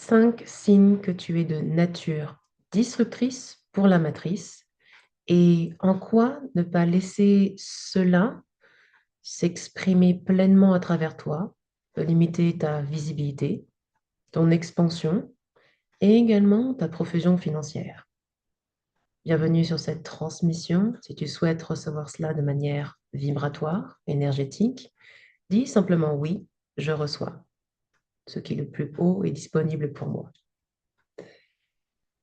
5 signes que tu es de nature disruptrice pour la matrice et en quoi ne pas laisser cela s'exprimer pleinement à travers toi, peut limiter ta visibilité, ton expansion et également ta profusion financière. Bienvenue sur cette transmission. Si tu souhaites recevoir cela de manière vibratoire, énergétique, dis simplement oui, je reçois. Ce qui est le plus haut est disponible pour moi.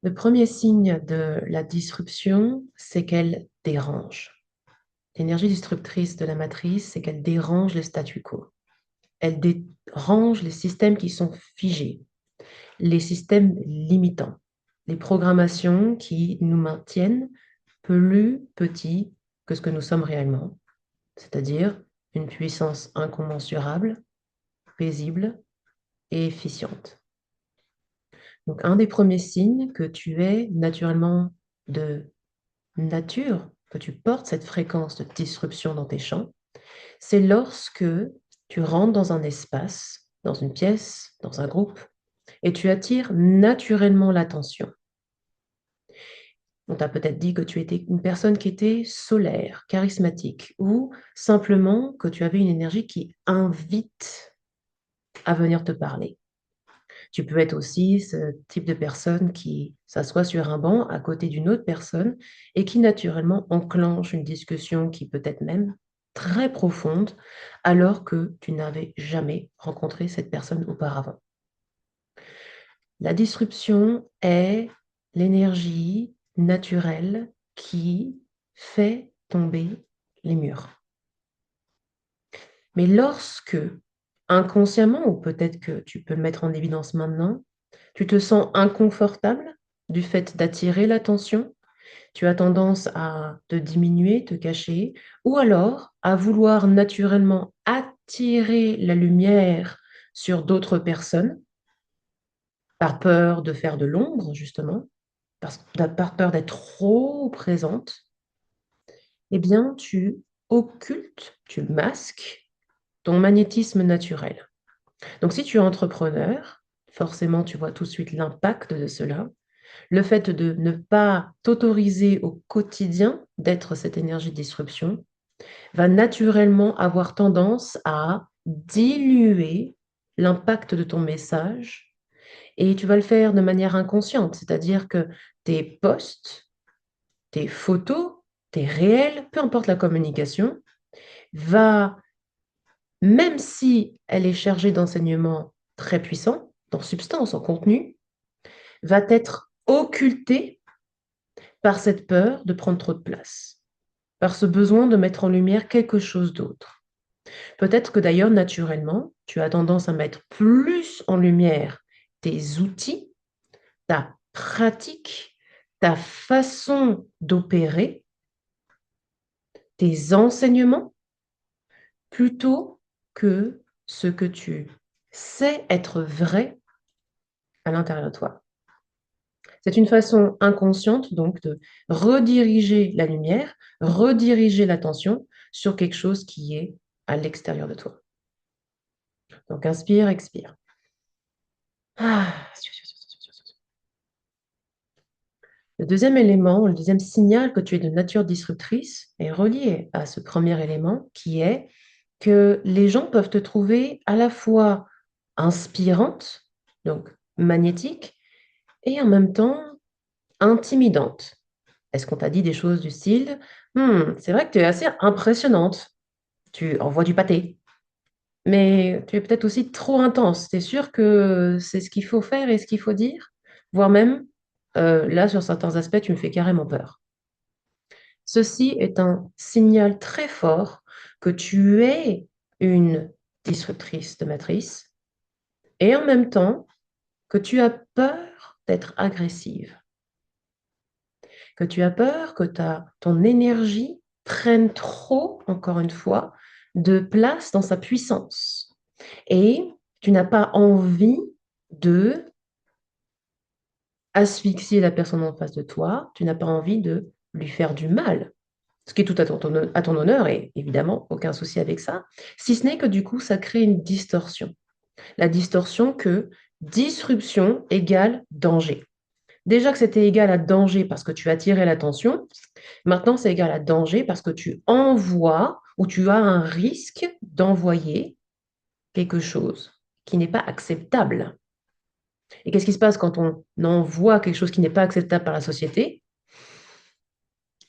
Le premier signe de la disruption, c'est qu'elle dérange. L'énergie disruptrice de la matrice, c'est qu'elle dérange le statu quo. Elle dérange les systèmes qui sont figés, les systèmes limitants, les programmations qui nous maintiennent plus petits que ce que nous sommes réellement, c'est-à-dire une puissance incommensurable, paisible et efficiente. Donc, un des premiers signes que tu es naturellement de nature, que tu portes cette fréquence de disruption dans tes champs, c'est lorsque tu rentres dans un espace, dans une pièce, dans un groupe, et tu attires naturellement l'attention. On t'a peut-être dit que tu étais une personne qui était solaire, charismatique, ou simplement que tu avais une énergie qui invite à venir te parler. Tu peux être aussi ce type de personne qui s'assoit sur un banc à côté d'une autre personne et qui naturellement enclenche une discussion qui peut être même très profonde alors que tu n'avais jamais rencontré cette personne auparavant. La disruption est l'énergie naturelle qui fait tomber les murs. Mais lorsque, inconsciemment, ou peut-être que tu peux le mettre en évidence maintenant, tu te sens inconfortable du fait d'attirer l'attention, tu as tendance à te diminuer, te cacher, ou alors à vouloir naturellement attirer la lumière sur d'autres personnes, par peur de faire de l'ombre, justement, par peur d'être trop présente, eh bien, tu occultes, tu masques ton magnétisme naturel. Donc, si tu es entrepreneur, forcément, tu vois tout de suite l'impact de cela. Le fait de ne pas t'autoriser au quotidien d'être cette énergie de disruption va naturellement avoir tendance à diluer l'impact de ton message et tu vas le faire de manière inconsciente, c'est-à-dire que tes posts, tes photos, tes réels, peu importe la communication, va, même si elle est chargée d'enseignements très puissants, en substance, en contenu, va être occultée par cette peur de prendre trop de place, par ce besoin de mettre en lumière quelque chose d'autre. Peut-être que d'ailleurs, naturellement, tu as tendance à mettre plus en lumière tes outils, ta pratique, ta façon d'opérer, tes enseignements, plutôt que ce que tu sais être vrai à l'intérieur de toi. C'est une façon inconsciente donc de rediriger la lumière, rediriger l'attention sur quelque chose qui est à l'extérieur de toi. Donc inspire, expire. Ah. Le deuxième élément, le deuxième signal que tu es de nature disruptrice est relié à ce premier élément qui est que les gens peuvent te trouver à la fois inspirante, donc magnétique, et en même temps intimidante. Est-ce qu'on t'a dit des choses du style c'est vrai que tu es assez impressionnante, tu envoies du pâté, mais tu es peut-être aussi trop intense. Tu es sûr que c'est ce qu'il faut faire et ce qu'il faut dire? Voire même, là, sur certains aspects, tu me fais carrément peur. Ceci est un signal très fort que tu es une disruptrice de matrice et en même temps que tu as peur d'être agressive, que tu as peur que ton énergie prenne trop, encore une fois, de place dans sa puissance. Et tu n'as pas envie de asphyxier la personne en face de toi, tu n'as pas envie de lui faire du mal. Ce qui est tout à ton honneur et évidemment aucun souci avec ça, si ce n'est que du coup ça crée une distorsion. La distorsion que disruption égale danger. Déjà que c'était égal à danger parce que tu attirais l'attention, maintenant c'est égal à danger parce que tu envoies ou tu as un risque d'envoyer quelque chose qui n'est pas acceptable. Et qu'est-ce qui se passe quand on envoie quelque chose qui n'est pas acceptable par la société?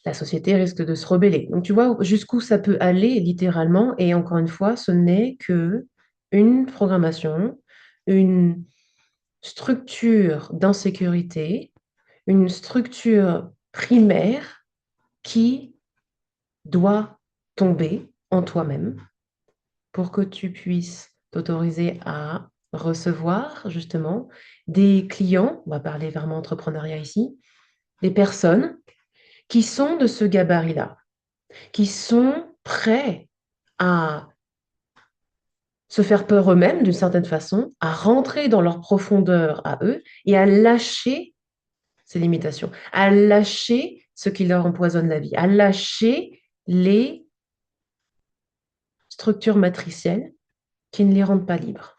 La société risque de se rebeller. Donc tu vois jusqu'où ça peut aller littéralement. Et encore une fois, ce n'est que une programmation, une structure d'insécurité, une structure primaire qui doit tomber en toi-même pour que tu puisses t'autoriser à recevoir justement des clients, on va parler vraiment entrepreneuriat ici, des personnes qui sont de ce gabarit-là, qui sont prêts à se faire peur eux-mêmes d'une certaine façon, à rentrer dans leur profondeur à eux et à lâcher ces limitations, à lâcher ce qui leur empoisonne la vie, à lâcher les structures matricielles qui ne les rendent pas libres.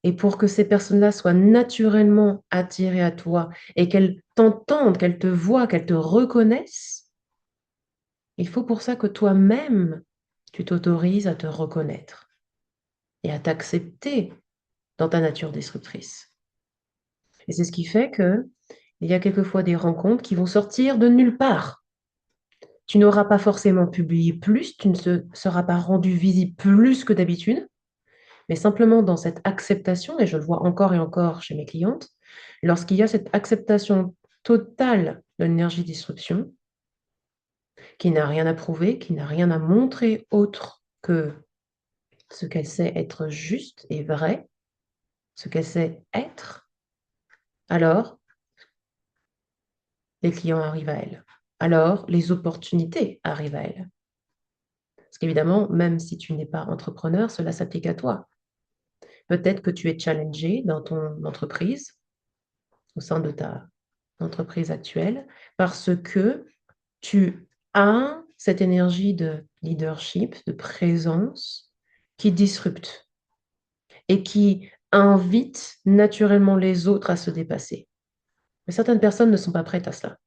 Et pour que ces personnes-là soient naturellement attirées à toi et qu'elles t'entendent, qu'elles te voient, qu'elles te reconnaissent, il faut pour ça que toi-même, tu t'autorises à te reconnaître et à t'accepter dans ta nature disruptrice. Et c'est ce qui fait que il y a quelquefois des rencontres qui vont sortir de nulle part. Tu n'auras pas forcément publié plus, tu ne seras pas rendu visible plus que d'habitude, mais simplement dans cette acceptation, et je le vois encore et encore chez mes clientes, lorsqu'il y a cette acceptation totale de l'énergie disruption, qui n'a rien à prouver, qui n'a rien à montrer autre que ce qu'elle sait être juste et vrai, ce qu'elle sait être, alors les clients arrivent à elle. Alors les opportunités arrivent à elle. Parce qu'évidemment, même si tu n'es pas entrepreneur, cela s'applique à toi. Peut-être que tu es challengé dans ton entreprise, au sein de ta entreprise actuelle, parce que tu as cette énergie de leadership, de présence qui disrupte et qui invite naturellement les autres à se dépasser. Mais certaines personnes ne sont pas prêtes à cela.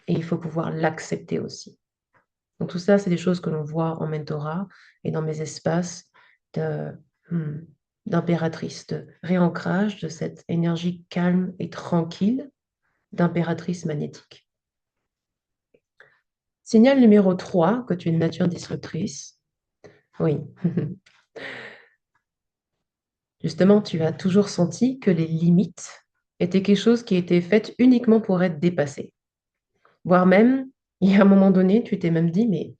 Et il faut pouvoir l'accepter aussi. Donc tout ça, c'est des choses que l'on voit en mentorat et dans mes espaces de, hmm, d'impératrice, de réancrage de cette énergie calme et tranquille d'impératrice magnétique. Signal numéro 3 que tu es de nature disruptrice. Oui. Justement, tu as toujours senti que les limites étaient quelque chose qui était fait uniquement pour être dépassé. Voire même, il y a un moment donné, tu t'es même dit, mais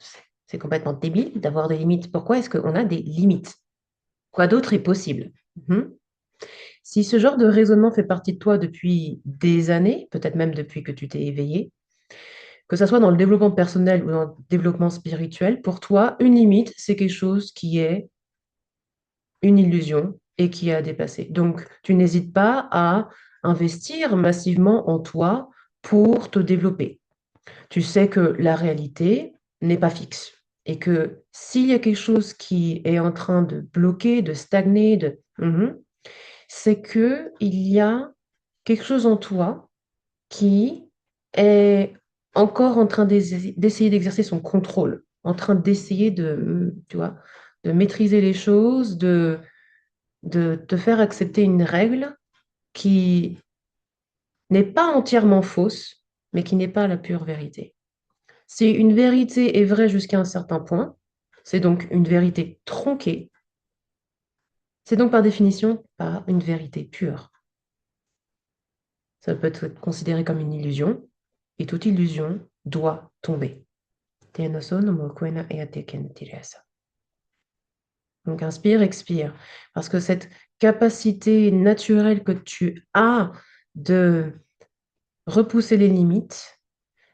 c'est complètement débile d'avoir des limites. Pourquoi est-ce qu'on a des limites? Quoi d'autre est possible? Mhm. Si ce genre de raisonnement fait partie de toi depuis des années, peut-être même depuis que tu t'es éveillé, que ce soit dans le développement personnel ou dans le développement spirituel, pour toi, une limite, c'est quelque chose qui est une illusion et qui est à dépasser. Donc, tu n'hésites pas à investir massivement en toi pour te développer. Tu sais que la réalité n'est pas fixe et que s'il y a quelque chose qui est en train de bloquer, de stagner, c'est que il y a quelque chose en toi qui est encore en train d'essayer d'exercer son contrôle, en train d'essayer de, tu vois, de maîtriser les choses, de te faire accepter une règle qui n'est pas entièrement fausse, mais qui n'est pas la pure vérité. Si une vérité est vraie jusqu'à un certain point, c'est donc une vérité tronquée, c'est donc par définition pas une vérité pure. Ça peut être considéré comme une illusion, et toute illusion doit tomber. Donc inspire, expire. Parce que cette capacité naturelle que tu as de repousser les limites,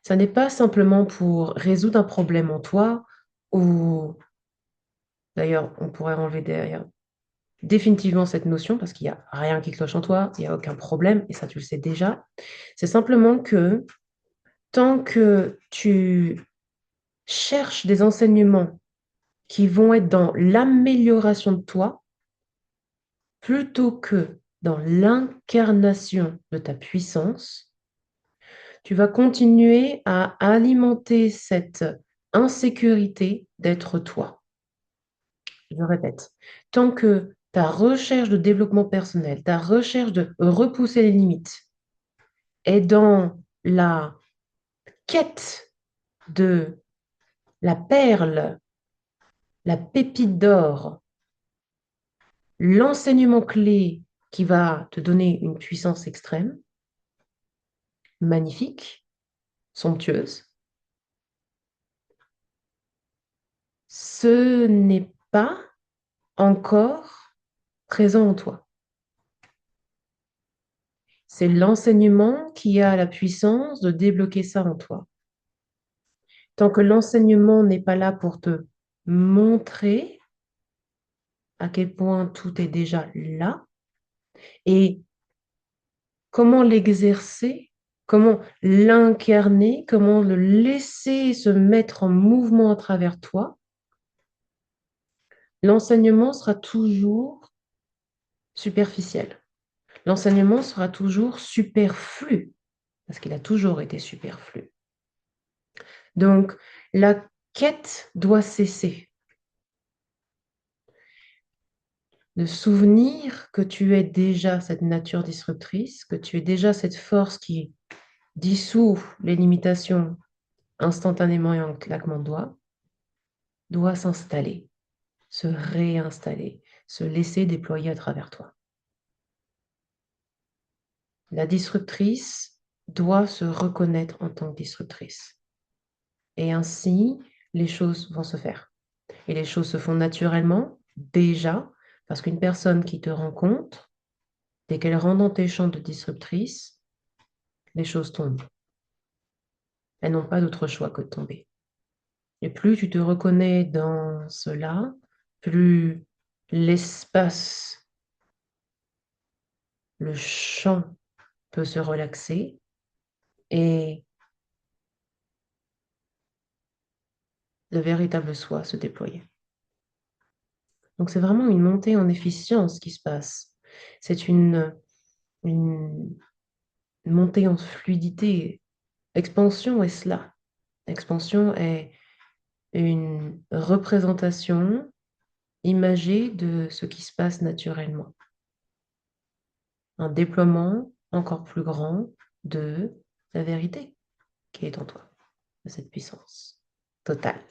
ça n'est pas simplement pour résoudre un problème en toi, ou d'ailleurs, on pourrait enlever derrière définitivement cette notion, parce qu'il n'y a rien qui cloche en toi, il n'y a aucun problème, et ça tu le sais déjà. C'est simplement que tant que tu cherches des enseignements qui vont être dans l'amélioration de toi, plutôt que dans l'incarnation de ta puissance, tu vas continuer à alimenter cette insécurité d'être toi. Je répète, tant que ta recherche de développement personnel, ta recherche de repousser les limites est dans la quête de la perle, la pépite d'or, l'enseignement clé qui va te donner une puissance extrême, magnifique, somptueuse, ce n'est pas encore présent en toi. C'est l'enseignement qui a la puissance de débloquer ça en toi. Tant que l'enseignement n'est pas là pour te montrer à quel point tout est déjà là et comment l'exercer, comment l'incarner, comment le laisser se mettre en mouvement à travers toi, l'enseignement sera toujours superficiel. L'enseignement sera toujours superflu, parce qu'il a toujours été superflu. Donc, la quête doit cesser. De souvenir que tu es déjà cette nature disruptrice, que tu es déjà cette force qui dissout les limitations instantanément et en claquement de doigts, doit s'installer, se réinstaller, se laisser déployer à travers toi. La disruptrice doit se reconnaître en tant que disruptrice. Et ainsi, les choses vont se faire. Et les choses se font naturellement, déjà, parce qu'une personne qui te rencontre, dès qu'elle rentre dans tes champs de disruptrice, les choses tombent. Elles n'ont pas d'autre choix que de tomber. Et plus tu te reconnais dans cela, plus l'espace, le champ peut se relaxer et le véritable soi se déployer. Donc c'est vraiment une montée en efficience qui se passe. C'est une montée en fluidité. Expansion est cela. Expansion est une représentation imagée de ce qui se passe naturellement. Un déploiement encore plus grand de la vérité qui est en toi, de cette puissance totale.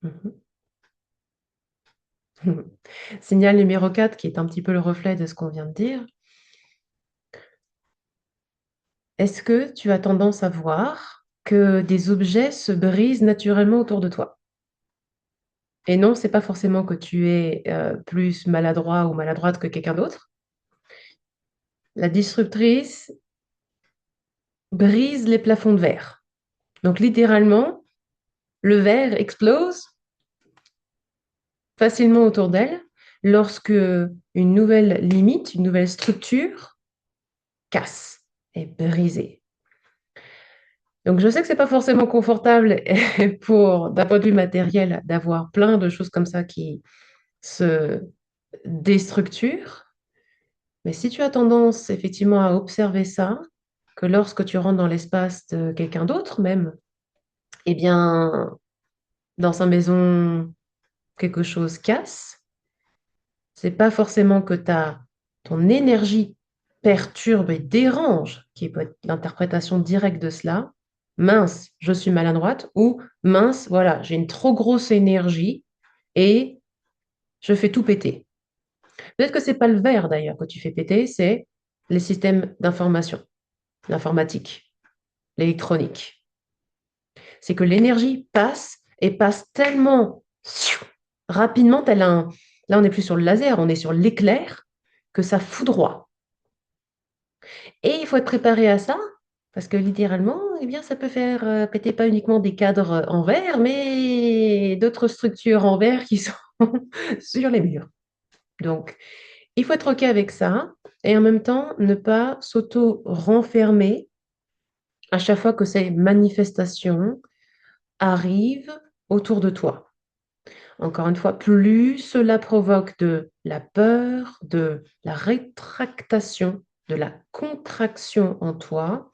Mhm. Signal numéro 4, qui est un petit peu le reflet de ce qu'on vient de dire. Est-ce que tu as tendance à voir que des objets se brisent naturellement autour de toi? Et non, c'est pas forcément que tu es plus maladroit ou maladroite que quelqu'un d'autre. La disruptrice brise les plafonds de verre. Donc littéralement, le verre explose facilement autour d'elle lorsque une nouvelle limite, une nouvelle structure casse, est brisée. Donc je sais que c'est pas forcément confortable d'un point de vue matériel d'avoir plein de choses comme ça qui se déstructurent, mais si tu as tendance effectivement à observer ça, que lorsque tu rentres dans l'espace de quelqu'un d'autre même, eh bien, dans sa maison, quelque chose casse, c'est pas forcément que ton énergie perturbe et dérange, qui peut être l'interprétation directe de cela. Mince, je suis maladroite, ou mince, voilà, j'ai une trop grosse énergie et je fais tout péter. Peut-être que c'est pas le verre d'ailleurs que tu fais péter, c'est les systèmes d'information, l'informatique, l'électronique. C'est que l'énergie passe et passe tellement rapidement, là on n'est plus sur le laser, on est sur l'éclair, que ça foudroie. Et il faut être préparé à ça, parce que littéralement, eh bien, ça peut faire péter pas uniquement des cadres en verre, mais d'autres structures en verre qui sont sur les murs. Donc, il faut être OK avec ça, et en même temps, ne pas s'auto-renfermer à chaque fois que ces manifestations arrivent autour de toi. Encore une fois, plus cela provoque de la peur, de la rétractation, de la contraction en toi,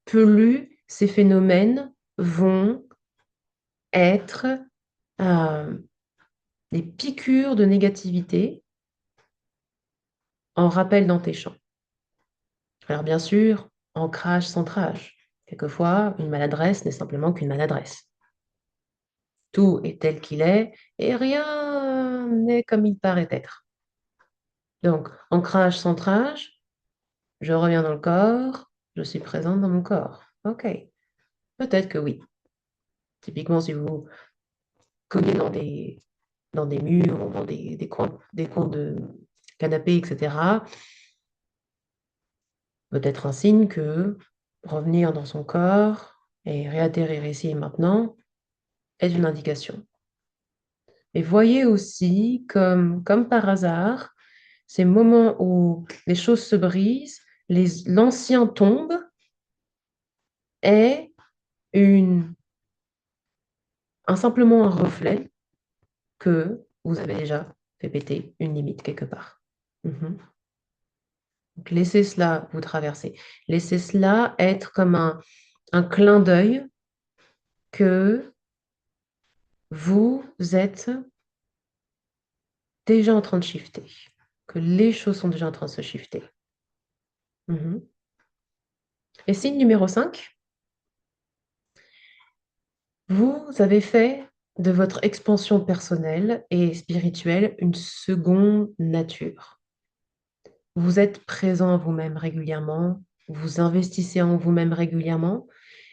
plus ces phénomènes vont être euh, des piqûres de négativité en rappel dans tes champs. Alors bien sûr, ancrage, centrage. Quelquefois, une maladresse n'est simplement qu'une maladresse. Tout est tel qu'il est et rien n'est comme il paraît être. Donc, ancrage, centrage, je reviens dans le corps, je suis présente dans mon corps. Ok, peut-être que oui. Typiquement, si vous cognez dans des murs, dans des coins de canapé, etc., peut-être un signe que revenir dans son corps et réatterrir ici et maintenant est une indication. Et voyez aussi, comme par hasard, ces moments où les choses se brisent, l'ancien tombe est simplement un reflet que vous avez déjà fait péter une limite quelque part. Mhm. Donc, laissez cela vous traverser. Laissez cela être comme un clin d'œil que vous êtes déjà en train de shifter, que les choses sont déjà en train de se shifter. Mhm. Et signe numéro 5, vous avez fait de votre expansion personnelle et spirituelle une seconde nature. Vous êtes présent en vous-même régulièrement, vous investissez en vous-même régulièrement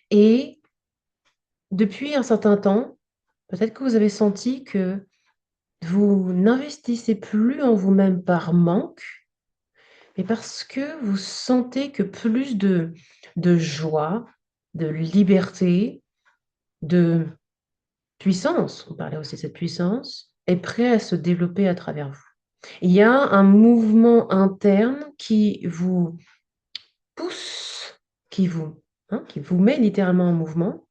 et depuis un certain temps, peut-être que vous avez senti que vous n'investissez plus en vous-même par manque, mais parce que vous sentez que plus de joie, de liberté, de puissance, on parlait aussi de cette puissance, est prêt à se développer à travers vous. Il y a un mouvement interne qui vous pousse, qui vous met littéralement en mouvement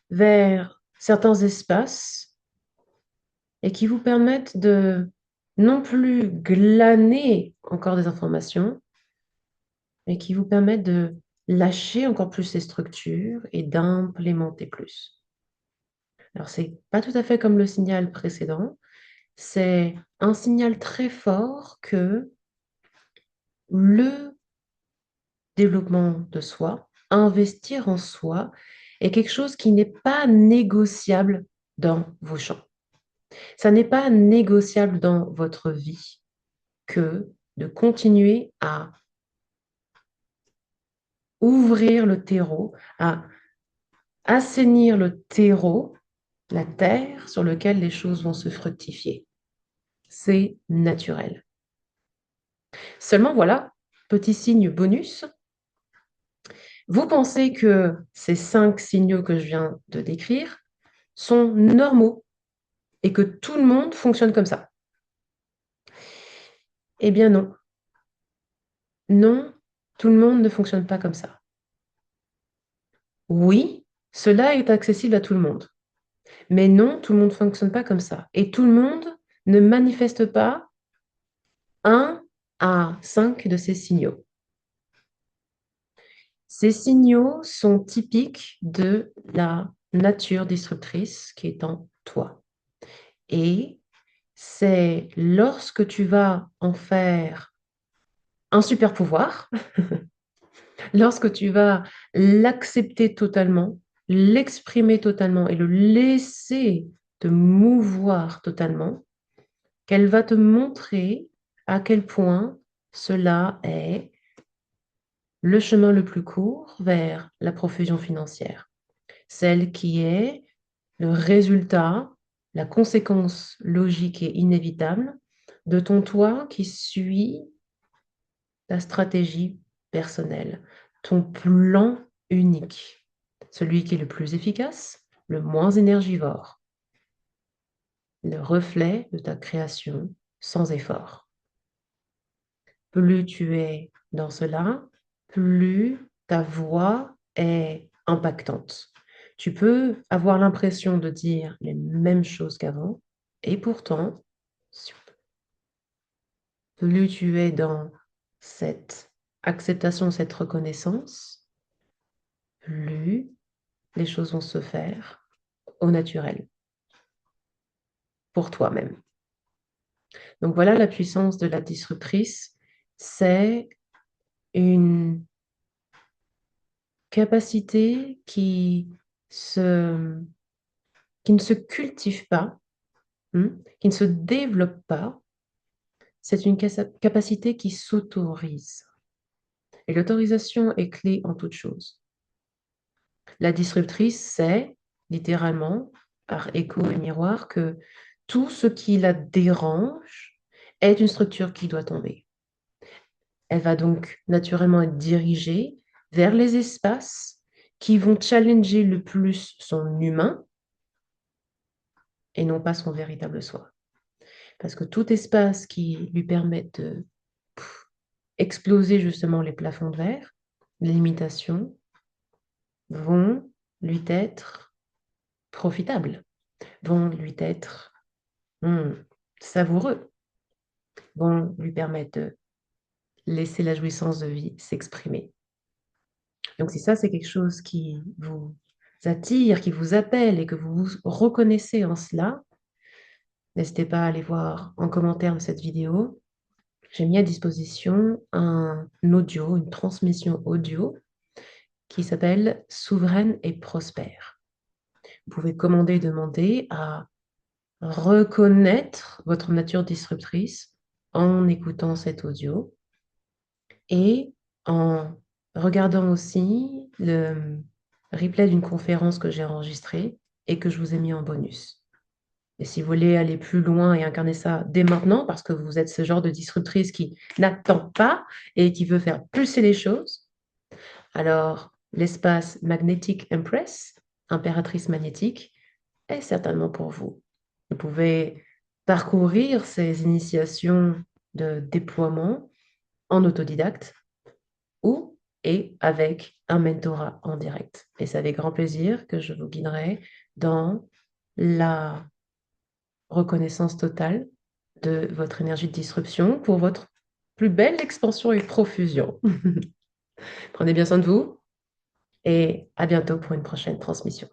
vers certains espaces et qui vous permettent de non plus glaner encore des informations, mais qui vous permettent de lâcher encore plus ces structures et d'implémenter plus. Alors, c'est pas tout à fait comme le signal précédent, c'est un signal très fort que le développement de soi, investir en soi, est quelque chose qui n'est pas négociable dans vos champs. Ça n'est pas négociable dans votre vie que de continuer à ouvrir le terreau, à assainir le terreau, la terre sur laquelle les choses vont se fructifier. C'est naturel. Seulement, voilà, petit signe bonus. Vous pensez que ces 5 signaux que je viens de décrire sont normaux et que tout le monde fonctionne comme ça. Eh bien non. Non, tout le monde ne fonctionne pas comme ça. Oui, cela est accessible à tout le monde. Mais non, tout le monde ne fonctionne pas comme ça. Et tout le monde ne manifeste pas un à 5 de ces signaux. Ces signaux sont typiques de la nature destructrice qui est en toi. Et c'est lorsque tu vas en faire un super pouvoir, lorsque tu vas l'accepter totalement, l'exprimer totalement et le laisser te mouvoir totalement, qu'elle va te montrer à quel point cela est le chemin le plus court vers la profusion financière, celle qui est le résultat, la conséquence logique et inévitable de ton toi qui suit ta stratégie personnelle, ton plan unique, celui qui est le plus efficace, le moins énergivore, le reflet de ta création sans effort. Plus tu es dans cela, plus ta voix est impactante. Tu peux avoir l'impression de dire les mêmes choses qu'avant, et pourtant, plus tu es dans cette acceptation, cette reconnaissance, plus les choses vont se faire au naturel, pour toi-même. Donc voilà la puissance de la disruptrice, c'est une capacité se, qui ne se cultive pas, qui ne se développe pas, c'est une capacité qui s'autorise. Et l'autorisation est clé en toute chose. La disruptrice sait, littéralement, par écho et miroir, que tout ce qui la dérange est une structure qui doit tomber. Elle va donc naturellement être dirigée vers les espaces qui vont challenger le plus son humain et non pas son véritable soi. Parce que tout espace qui lui permet de exploser justement les plafonds de verre, les limitations, vont lui être profitables, vont lui être savoureux, vont lui permettre de laisser la jouissance de vie s'exprimer. Donc si ça, c'est quelque chose qui vous attire, qui vous appelle et que vous vous reconnaissez en cela, n'hésitez pas à aller voir en commentaire de cette vidéo. J'ai mis à disposition un audio, une transmission audio qui s'appelle Souveraine et prospère. Vous pouvez commander et demander à reconnaître votre nature disruptrice en écoutant cet audio et en regardant aussi le replay d'une conférence que j'ai enregistrée et que je vous ai mis en bonus. Et si vous voulez aller plus loin et incarner ça dès maintenant, parce que vous êtes ce genre de disruptrice qui n'attend pas et qui veut faire pulser les choses, alors l'espace Magnetic Empress, impératrice magnétique, est certainement pour vous. Vous pouvez parcourir ces initiations de déploiement en autodidacte ou et avec un mentorat en direct. Et c'est avec grand plaisir que je vous guiderai dans la reconnaissance totale de votre énergie de disruption pour votre plus belle expansion et profusion. Prenez bien soin de vous et à bientôt pour une prochaine transmission.